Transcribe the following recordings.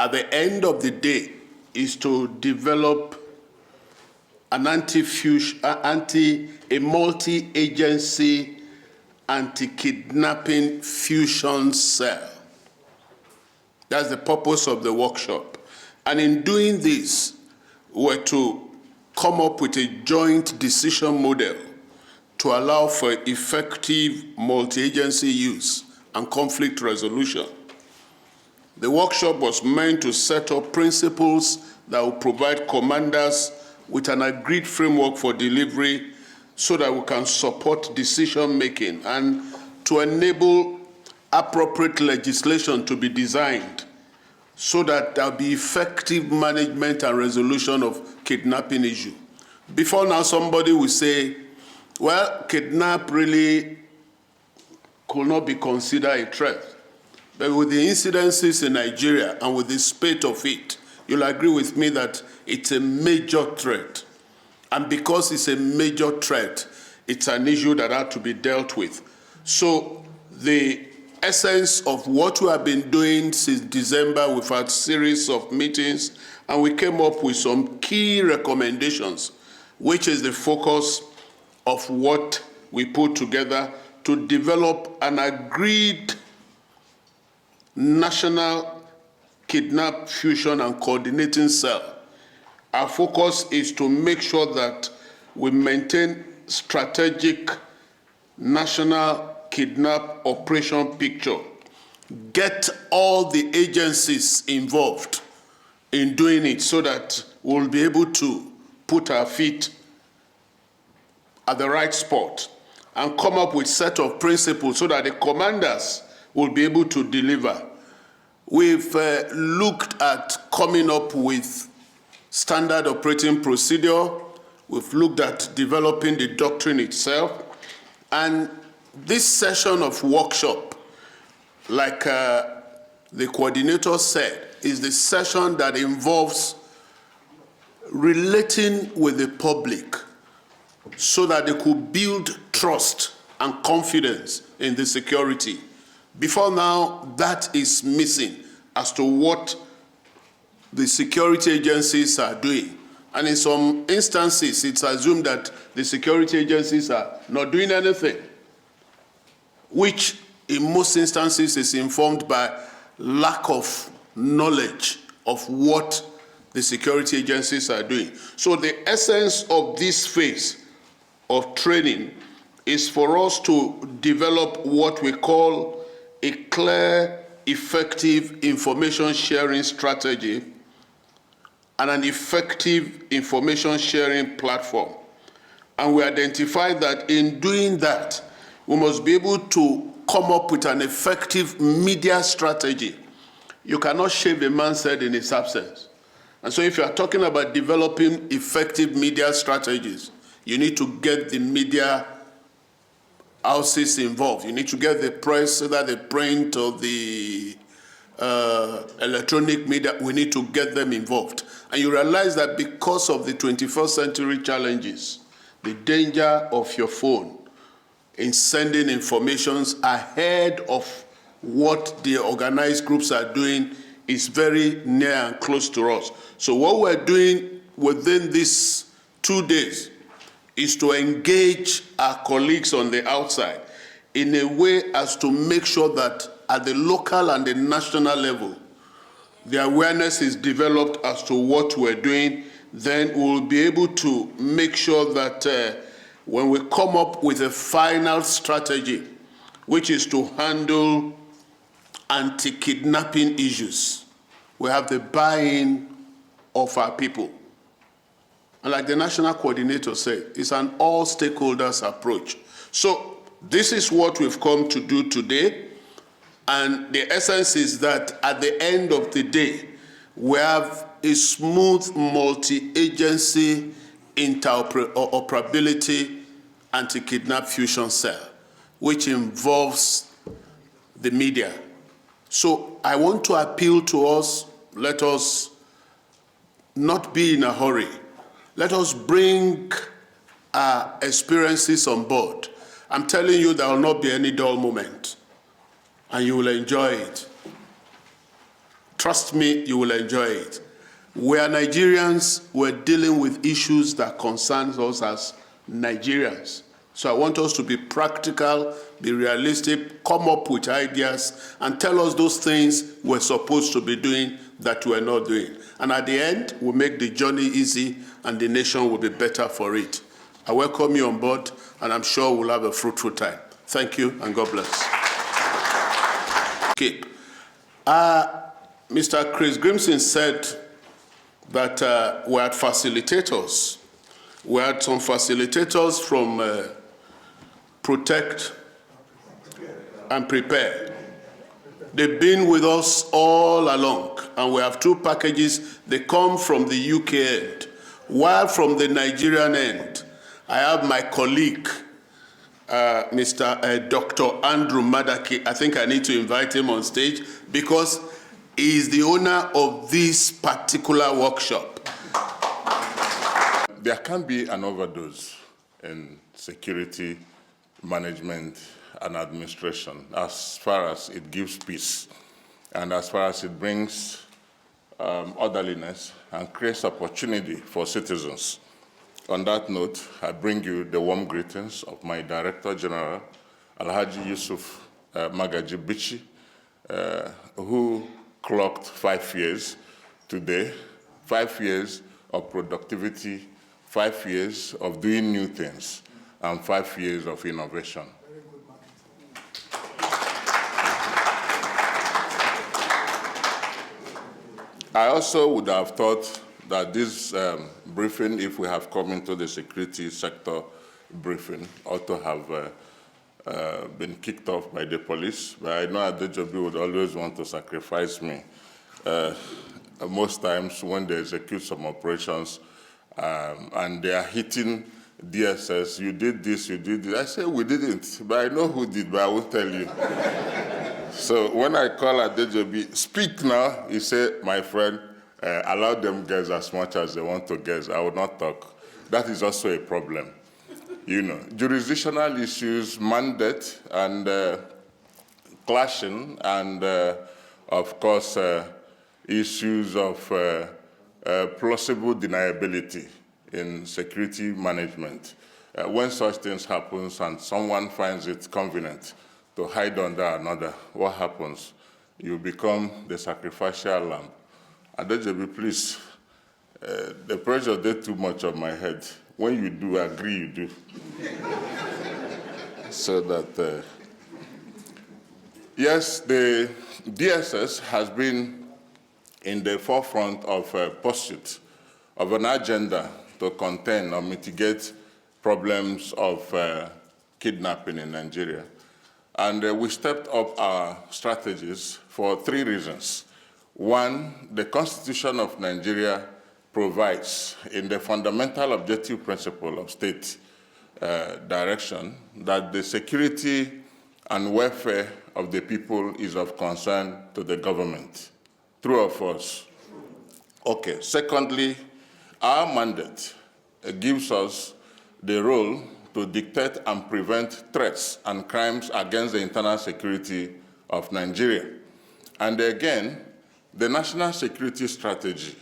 at the end of the day is to develop a multi-agency anti-kidnapping fusion cell. That's the purpose of the workshop. And in doing this, we're to come up with a joint decision model to allow for effective multi-agency use and conflict resolution. The workshop was meant to set up principles that will provide commanders with an agreed framework for delivery so that we can support decision-making and to enable appropriate legislation to be designed so that there'll be effective management and resolution of kidnapping issue. Before now, somebody will say, well, kidnap really could not be considered a threat. But with the incidences in Nigeria and with the spate of it, you'll agree with me that it's a major threat. And because it's a major threat, it's an issue that had to be dealt with. So the essence of what we have been doing since December, we've had a series of meetings, and we came up with some key recommendations, which is the focus of what we put together to develop an agreed national kidnap fusion and coordinating cell. Our focus is to make sure that we maintain strategic national kidnap operation picture, get all the agencies involved in doing it so that we'll be able to put our feet at the right spot and come up with a set of principles so that the commanders will be able to deliver. We've looked at coming up with standard operating procedure. We've looked at developing the doctrine itself. And this session of workshop, like the coordinator said, is the session that involves relating with the public so that they could build trust and confidence in the security. Before now, that is missing as to what the security agencies are doing. And in some instances, it's assumed that the security agencies are not doing anything, which in most instances is informed by lack of knowledge of what the security agencies are doing. So the essence of this phase of training is for us to develop what we call a clear, effective information sharing strategy and an effective information sharing platform. And we identified that in doing that, we must be able to come up with an effective media strategy. You cannot shave a man's head in his absence. And so if you are talking about developing effective media strategies, you need to get the media houses involved. You need to get the press, either the print or the electronic media. We need to get them involved. And you realize that because of the 21st century challenges, the danger of your phone in sending informations ahead of what the organized groups are doing is very near and close to us. So what we're doing within these 2 days is to engage our colleagues on the outside in a way as to make sure that at the local and the national level, the awareness is developed as to what we're doing. Then we'll be able to make sure that when we come up with a final strategy, which is to handle anti-kidnapping issues, we have the buy-in of our people. And like the national coordinator said, it's an all stakeholders approach. So this is what we've come to do today. And the essence is that at the end of the day, we have a smooth multi-agency interoperability anti-kidnap fusion cell, which involves the media. So I want to appeal to us, let us not be in a hurry. Let us bring our experiences on board. I'm telling you, there will not be any dull moment, and you will enjoy it. Trust me, you will enjoy it. We are Nigerians, we're dealing with issues that concern us as Nigerians. So I want us to be practical, be realistic, come up with ideas, and tell us those things we're supposed to be doing that we're not doing. And at the end, we'll make the journey easy, and the nation will be better for it. I welcome you on board, and I'm sure we'll have a fruitful time. Thank you, and God bless. Okay. Mr. Chris Grimson said that we had facilitators. We had some facilitators from Protect and Prepare. They've been with us all along, and we have two packages. They come from the UK end, while from the Nigerian end, I have my colleague, Mr. Dr. Andrew Madaki. I think I need to invite him on stage because he is the owner of this particular workshop. There can be an overdose in security management and administration as far as it gives peace and as far as it brings orderliness and creates opportunity for citizens. On that note, I bring you the warm greetings of my Director General, Alhaji Yusuf Magaji Bichi, who clocked 5 years today, 5 years of productivity, 5 years of doing new things, and 5 years of innovation. I also would have thought that this briefing, if we have come into the security sector briefing, ought to have been kicked off by the police, but I know Adejobi would always want to sacrifice me. Most times when they execute some operations and they are hitting DSS, you did this, you did this. I say, we didn't, but I know who did, but I won't tell you. So when I call Adejobi, speak now, he said, my friend, allow them guess as much as they want to guess. I will not talk. That is also a problem. You know, jurisdictional issues, mandate, and clashing, and of course, issues of plausible deniability in security management. When such things happen and someone finds it convenient to hide under another, what happens? You become the sacrificial lamb. Adejobi, please, the pressure did too much on my head. When you do, agree you do. So that, yes, the DSS has been in the forefront of pursuit of an agenda to contain or mitigate problems of kidnapping in Nigeria. And we stepped up our strategies for 3 reasons. One, the Constitution of Nigeria provides in the fundamental objective principle of state direction that the security and welfare of the people is of concern to the government. True or false? Okay. Secondly, our mandate gives us the role to dictate and prevent threats and crimes against the internal security of Nigeria. And again, the national security strategy,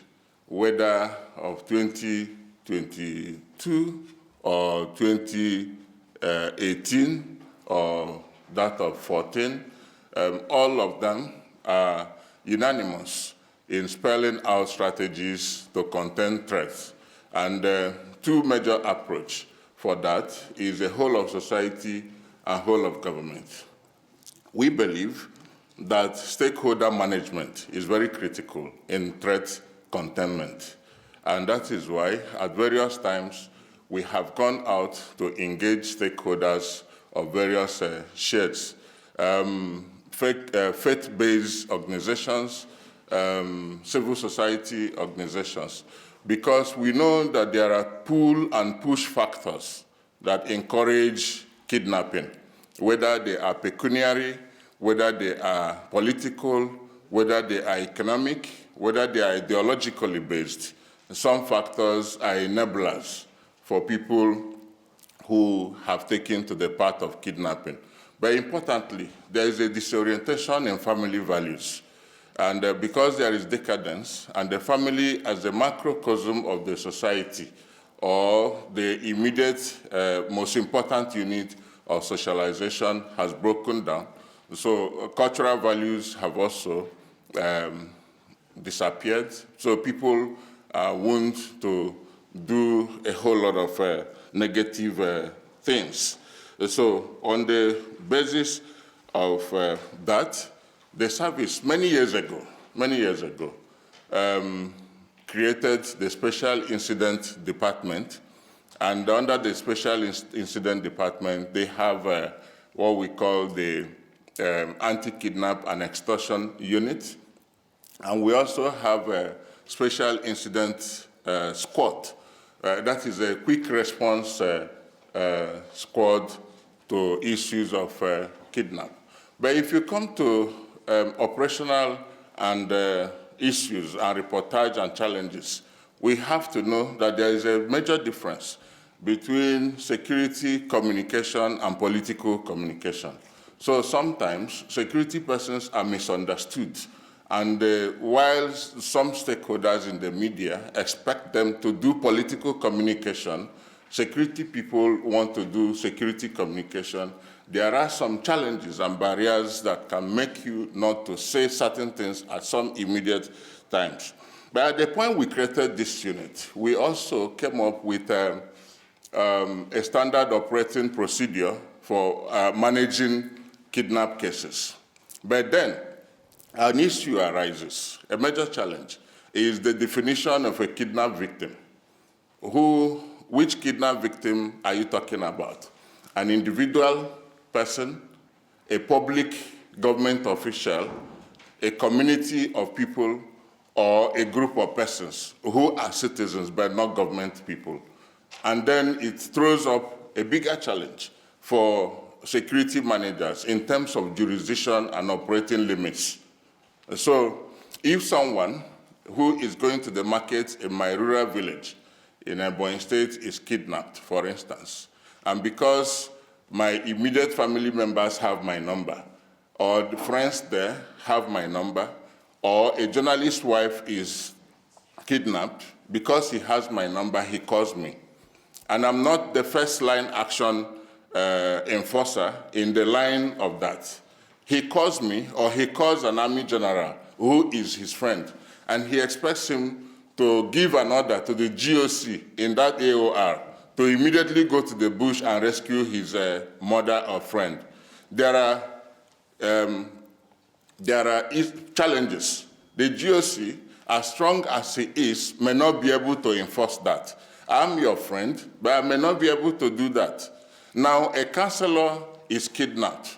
whether of 2022 or 2018 or that of 14, all of them are unanimous in spelling out strategies to contain threats. And 2 major approaches for that is the whole of society and whole of government. We believe that stakeholder management is very critical in threat containment. And that is why at various times we have gone out to engage stakeholders of various shades, faith-based organizations, civil society organizations, because we know that there are pull and push factors that encourage kidnapping, whether they are pecuniary, whether they are political, whether they are economic, whether they are ideologically based. Some factors are enablers for people who have taken to the path of kidnapping. But importantly, there is a disorientation in family values. And because there is decadence, and the family as a macrocosm of the society, or the immediate most important unit of socialization has broken down, so cultural values have also disappeared. So people want to do a whole lot of negative things. So on the basis of that, the service many years ago, created the Special Incident Department. And under the Special Incident Department, they have what we call the Anti-Kidnap and Extortion Unit. And we also have a Special Incident Squad. That is a quick response squad to issues of kidnap. But if you come to operational and issues and reportage and challenges, we have to know that there is a major difference between security communication and political communication. So sometimes security persons are misunderstood, and while some stakeholders in the media expect them to do political communication, security people want to do security communication. There are some challenges and barriers that can make you not to say certain things at some immediate times. But at the point we created this unit, we also came up with a standard operating procedure for managing kidnap cases. But then an issue arises. A major challenge is the definition of a kidnap victim. Which kidnap victim are you talking about? An individual person, a public government official, a community of people, or a group of persons who are citizens but not government people. And then it throws up a bigger challenge for security managers in terms of jurisdiction and operating limits. So if someone who is going to the market in my rural village in Ebonyi State is kidnapped, for instance, and because my immediate family members have my number, or the friends there have my number, or a journalist's wife is kidnapped, because he has my number, he calls me. And I'm not the first line action enforcer in the line of that. He calls me, or he calls an army general who is his friend, and he expects him to give an order to the GOC in that AOR to immediately go to the bush and rescue his mother or friend. There are challenges. The GOC, as strong as he is, may not be able to enforce that. I'm your friend, but I may not be able to do that. Now, a councillor is kidnapped.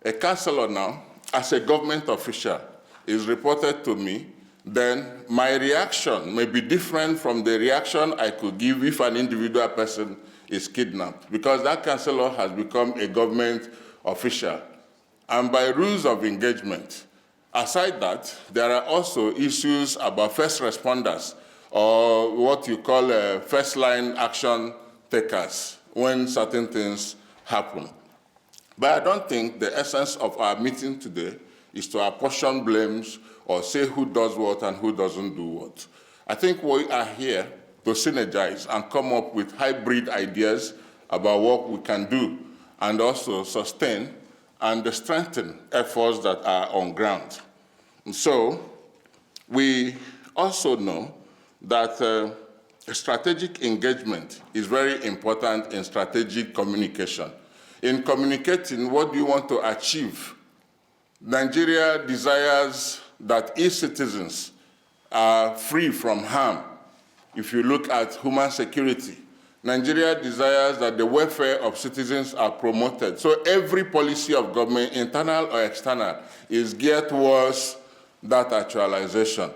A councillor now, as a government official, is reported to me, then my reaction may be different from the reaction I could give if an individual person is kidnapped, because that councillor has become a government official. And by rules of engagement, aside that, there are also issues about first responders, or what you call first-line action takers, when certain things happen. But I don't think the essence of our meeting today is to apportion blames or say who does what and who doesn't do what. I think we are here to synergize and come up with hybrid ideas about what we can do, and also sustain and strengthen efforts that are on ground. And so we also know that strategic engagement is very important in strategic communication. In communicating, what do you want to achieve? Nigeria desires that its citizens are free from harm. If you look at human security, Nigeria desires that the welfare of citizens are promoted. So every policy of government, internal or external, is geared towards that actualization.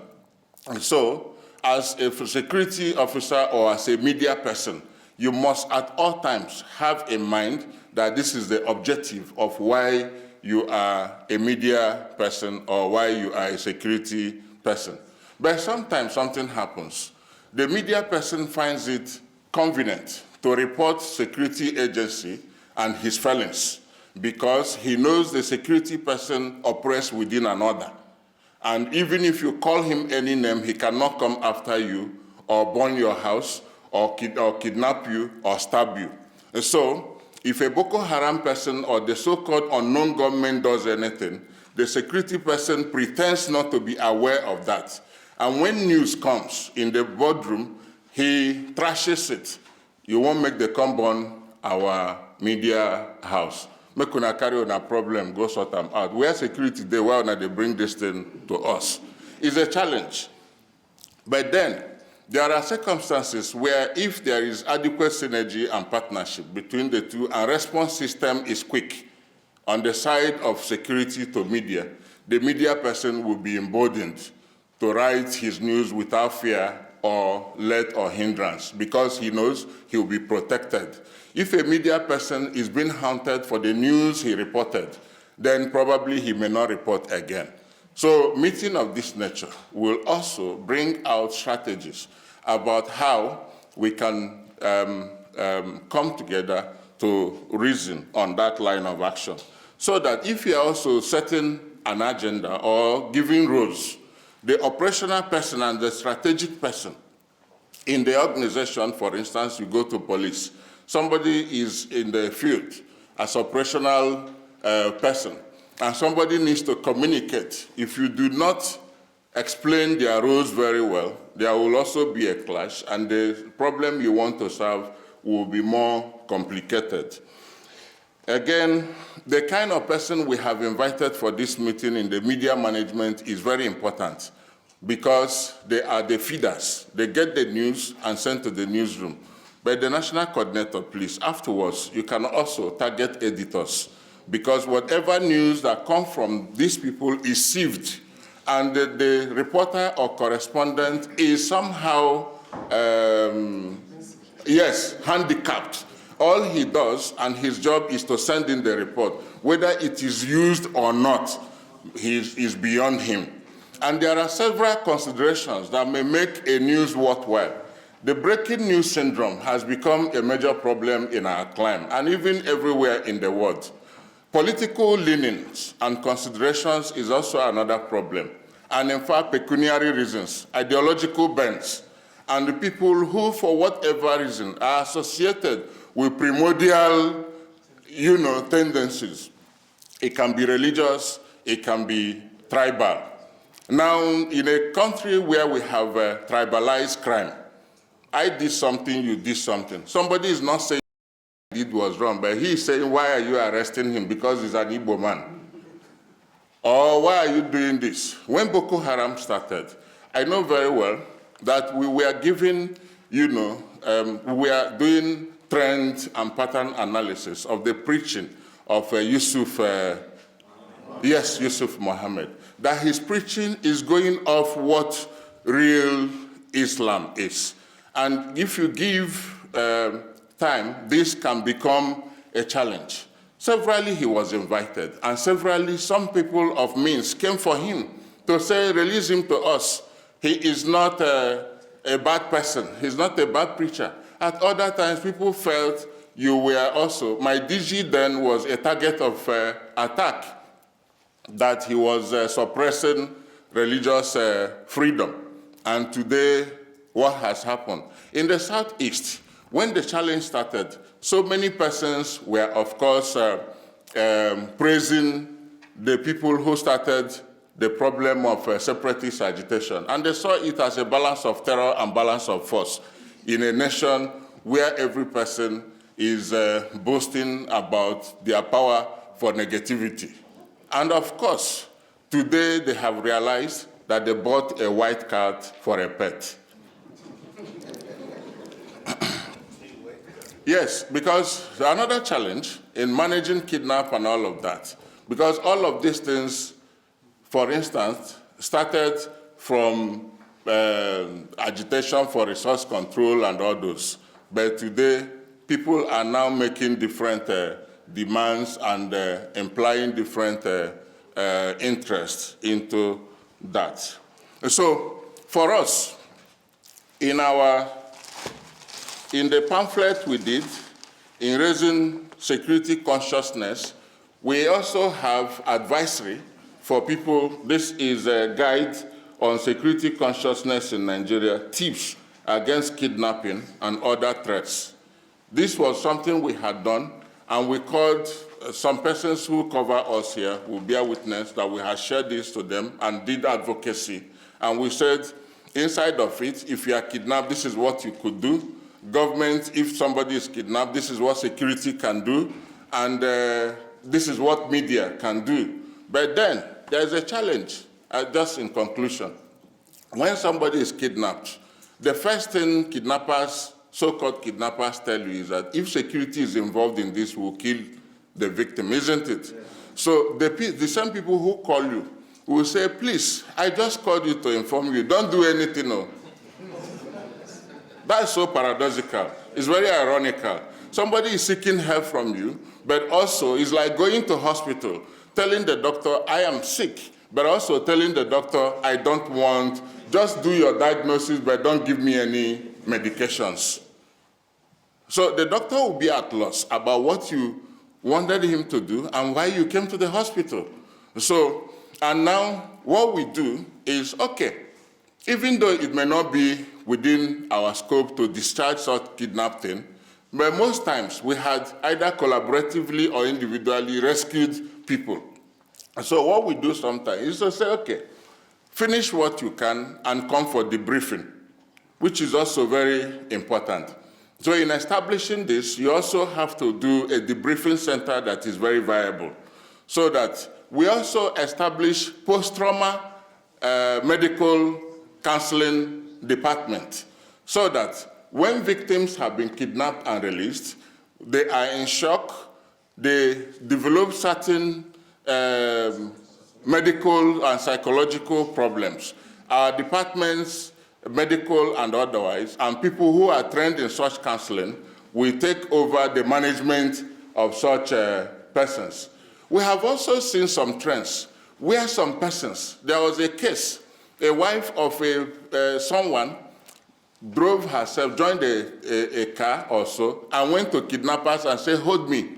And so, as a security officer or as a media person, you must at all times have in mind that this is the objective of why you are a media person or why you are a security person. But sometimes something happens. The media person finds it convenient to report security agency and his failings because he knows the security person operates within an order. And even if you call him any name, he cannot come after you or burn your house or kidnap you or stab you. And so if a Boko Haram person or the so-called unknown government does anything, the security person pretends not to be aware of that. And when news comes in the boardroom, he trashes it. You won't make the come burn our media house. Make una carry on a problem, go sort them out. Where security they why they bring this thing to us? It's a challenge. But then there are circumstances where if there is adequate synergy and partnership between the two and response system is quick on the side of security to media, the media person will be emboldened to write his news without fear or let or hindrance because he knows he will be protected. If a media person is being hunted for the news he reported, then probably he may not report again. So meeting of this nature will also bring out strategies about how we can come together to reason on that line of action. So that if you are also setting an agenda or giving roles, the operational person and the strategic person in the organization, for instance, you go to police, somebody is in the field as operational person, and somebody needs to communicate. If you do not explain their roles very well, there will also be a clash, and the problem you want to solve will be more complicated. Again, the kind of person we have invited for this meeting in the media management is very important because they are the feeders. They get the news and send to the newsroom. But the national coordinator, please, afterwards, you can also target editors because whatever news that comes from these people is sieved, and the reporter or correspondent is somehow, handicapped. All he does, and his job is to send in the report. Whether it is used or not, is beyond him. And there are several considerations that may make a news worthwhile. The breaking news syndrome has become a major problem in our climb, and even everywhere in the world. Political leanings and considerations is also another problem. And in fact, pecuniary reasons, ideological bents, and the people who, for whatever reason, are associated with primordial, tendencies. It can be religious, it can be tribal. Now, in a country where we have tribalized crime, I did something, you did something. Somebody is not saying what he did was wrong, but he is saying, why are you arresting him? Because he's an Igbo man. Or why are you doing this? When Boko Haram started, I know very well that we were given, we are doing trend and pattern analysis of the preaching of Yusuf Muhammad, that his preaching is going off what real Islam is. And if you give time, this can become a challenge. Severally, he was invited, and severally, some people of means came for him to say, release him to us. He is not a bad person. He's not a bad preacher. At other times, people felt you were also, my DG then was a target of attack, that he was suppressing religious freedom. And today, what has happened? In the Southeast, when the challenge started, so many persons were, of course, praising the people who started the problem of separatist agitation. And they saw it as a balance of terror and balance of force in a nation where every person is boasting about their power for negativity. And of course, today they have realized that they bought a white cat for a pet. Yes, because another challenge in managing kidnap and all of that, because all of these things, for instance, started from agitation for resource control and all those. But today, people are now making different demands and implying different interests into that. So for us, in the pamphlet we did, in raising security consciousness, we also have advisory for people. This is a guide on security consciousness in Nigeria, tips against kidnapping and other threats. This was something we had done, and we called some persons who cover us here, who bear witness that we had shared this to them and did advocacy. And we said, inside of it, if you are kidnapped, this is what you could do. Government, if somebody is kidnapped, this is what security can do. And this is what media can do. But then, there's a challenge, just in conclusion. When somebody is kidnapped, the first thing kidnappers, so-called kidnappers, tell you is that if security is involved in this, we'll kill the victim, isn't it? Yeah. So the same people who call you will say, please, I just called you to inform you, don't do anything. No. That's so paradoxical. It's very ironical. Somebody is seeking help from you, but also it's like going to hospital, telling the doctor, I am sick, but also telling the doctor, I don't want, just do your diagnosis, but don't give me any medications. So the doctor will be at loss about what you wanted him to do and why you came to the hospital. So, and now what we do is, okay, even though it may not be within our scope to discharge such kidnapping, but most times we had either collaboratively or individually rescued people. So what we do sometimes is to say, okay, finish what you can and come for debriefing, which is also very important. So in establishing this, you also have to do a debriefing center that is very viable, so that we also establish post-trauma medical counseling department, so that when victims have been kidnapped and released, they are in shock, they develop certain medical and psychological problems. Our departments, medical and otherwise, and people who are trained in such counseling will take over the management of such persons. We have also seen some trends where some persons, there was a case, a wife of someone drove herself, joined a car or so, and went to kidnappers and said, hold me.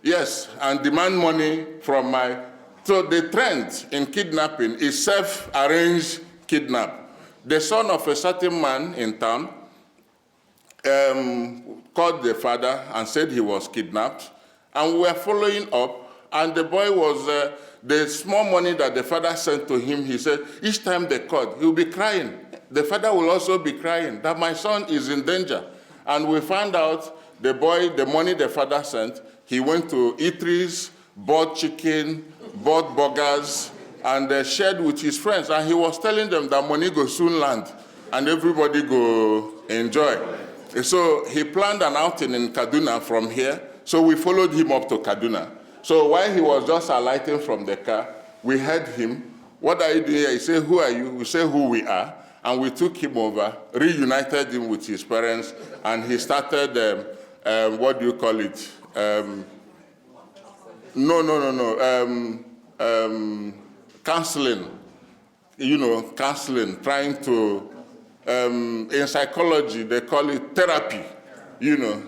Yes, and demand money from my... So the trend in kidnapping is self-arranged kidnap. The son of a certain man in town called the father and said he was kidnapped, and we were following up, and the boy was, the small money that the father sent to him, he said, each time they called, he'll be crying. The father will also be crying that my son is in danger. And we found out the boy, the money the father sent, he went to eateries, bought chicken, bought burgers, and shared with his friends. And he was telling them that money go soon land, and everybody go enjoy. So he planned an outing in Kaduna from here, so we followed him up to Kaduna. So while he was just alighting from the car, we heard him, what are you doing here? He said, who are you? We said who we are. And we took him over, reunited him with his parents, and he started, what do you call it? Counseling, counseling, trying to, in psychology, they call it therapy.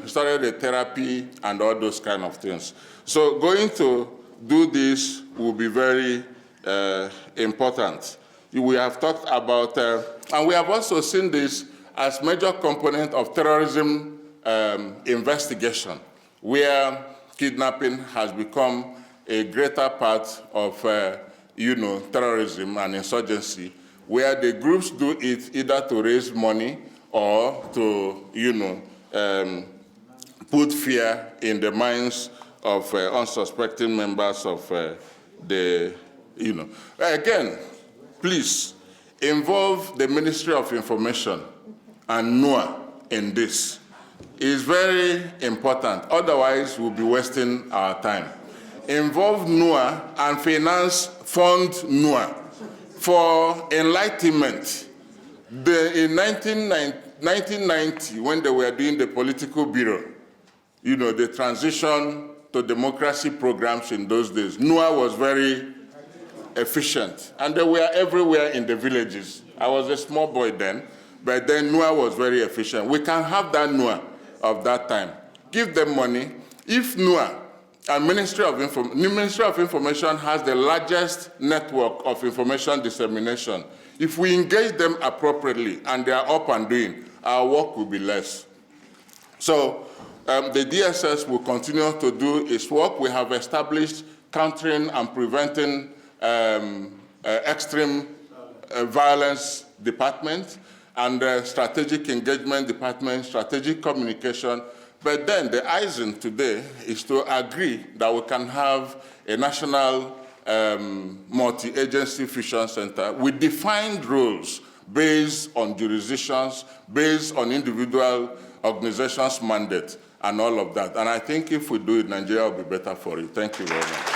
Started a therapy and all those kind of things. So going to do this will be very important. We have talked about, and we have also seen this as major component of terrorism investigation, where kidnapping has become a greater part of, terrorism and insurgency, where the groups do it either to raise money or to, put fear in the minds of unsuspecting members of Again, please involve the Ministry of Information and NOAA in this. It's very important. Otherwise, we'll be wasting our time. Involve NOAA and fund NOAA for enlightenment. In 1990, when they were doing the political bureau, the transition to democracy programs in those days, NOAA was very efficient. And they were everywhere in the villages. I was a small boy then, but then NOAA was very efficient. We can have that NOAA of that time. Give them money. If NOAA And Ministry of Information has the largest network of information dissemination. If we engage them appropriately and they are up and doing, our work will be less. So the DSS will continue to do its work. We have established countering and preventing extreme violence department and strategic engagement department, strategic communication. But then the icing today is to agree that we can have a national multi-agency fusion center with defined roles based on jurisdictions, based on individual organizations' mandate, and all of that. And I think if we do it, Nigeria will be better for it. Thank you very much.